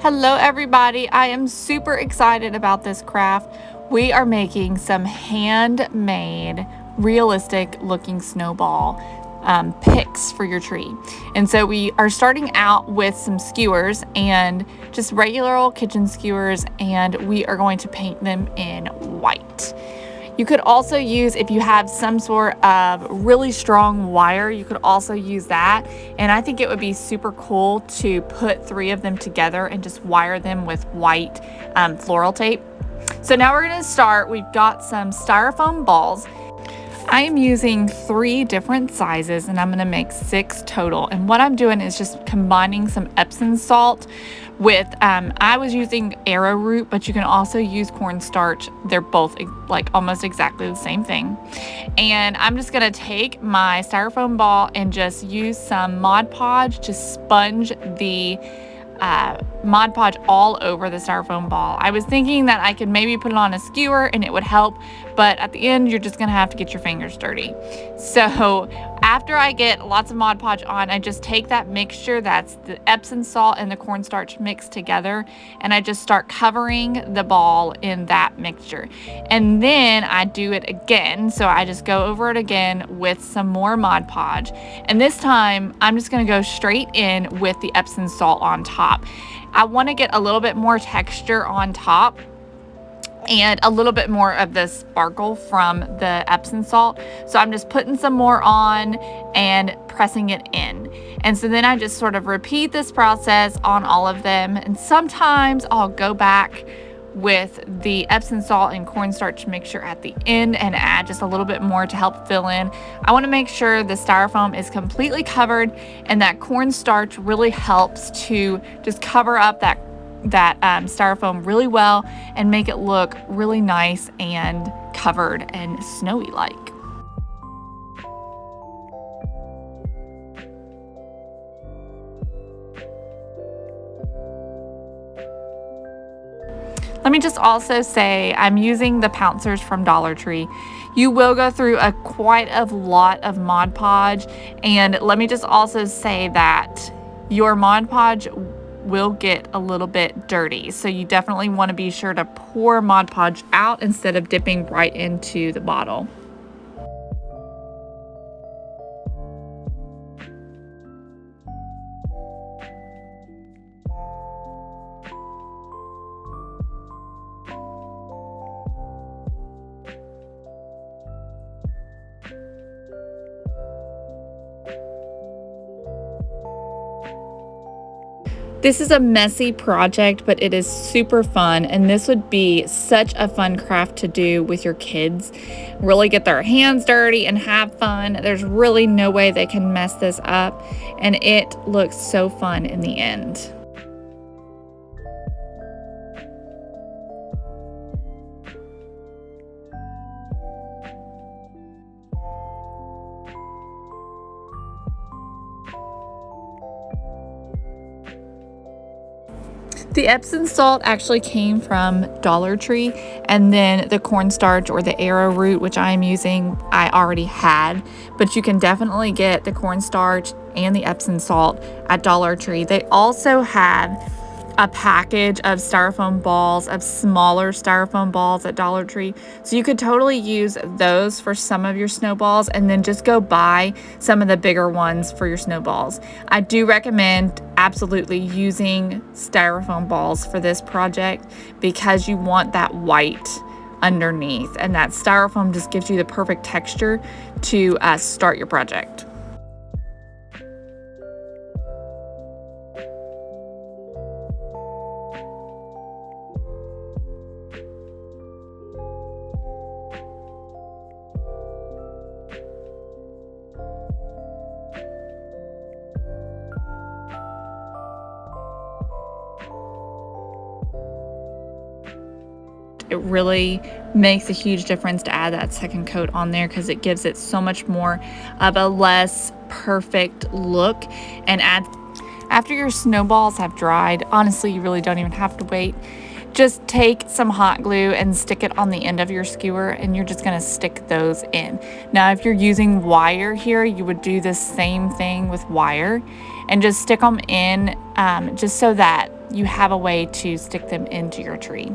Hello everybody, I am super excited about this craft. We are making some handmade, realistic looking snowball picks for your tree. And so we are starting out with some skewers and just regular old kitchen skewers, and we are going to paint them in white. You could also use, if you have some sort of really strong wire, you could also use that. And I think it would be super cool to put 3 of them together and just wire them with white floral tape. So now we're gonna start. We've got some styrofoam balls. I am using 3 different sizes and I'm gonna make 6 total. And what I'm doing is just combining some Epsom salt with, I was using arrowroot, but you can also use cornstarch. They're both like almost exactly the same thing. And I'm just gonna take my styrofoam ball and just use some Mod Podge to sponge the Mod Podge all over the styrofoam ball. I was thinking that I could maybe put it on a skewer and it would help, but at the end you're just gonna have to get your fingers dirty. So after I get lots of Mod Podge on, I just take that mixture, that's the Epsom salt and the cornstarch mixed together, and I just start covering the ball in that mixture. And then I do it again, so I just go over it again with some more Mod Podge. And this time I'm just gonna go straight in with the Epsom salt on top. I want to get a little bit more texture on top and a little bit more of the sparkle from the Epsom salt. So I'm just putting some more on and pressing it in. And so then I just sort of repeat this process on all of them. And sometimes I'll go back with the Epsom salt and cornstarch mixture at the end and add just a little bit more to help fill in. I want to make sure the styrofoam is completely covered, and that cornstarch really helps to just cover up that styrofoam really well and make it look really nice and covered and snowy like. Let me just also say I'm using the pouncers from Dollar Tree. You will go through quite a lot of Mod Podge, and let me just also say that your Mod Podge will get a little bit dirty. So you definitely want to be sure to pour Mod Podge out instead of dipping right into the bottle. This is a messy project, but it is super fun, and this would be such a fun craft to do with your kids. Really get their hands dirty and have fun. There's really no way they can mess this up, and it looks so fun in the end. The Epsom salt actually came from Dollar Tree, and then the cornstarch or the arrowroot, which I am using, I already had, but you can definitely get the cornstarch and the Epsom salt at Dollar Tree. They also have a package of styrofoam balls, of smaller styrofoam balls at Dollar Tree. So you could totally use those for some of your snowballs and then just go buy some of the bigger ones for your snowballs. I do recommend absolutely using styrofoam balls for this project because you want that white underneath, and that styrofoam just gives you the perfect texture to start your project. It really makes a huge difference to add that second coat on there because it gives it so much more of a less perfect look. And after your snowballs have dried, honestly, you really don't even have to wait. Just take some hot glue and stick it on the end of your skewer, and you're just going to stick those in. Now, if you're using wire here, you would do the same thing with wire and just stick them in just so that you have a way to stick them into your tree.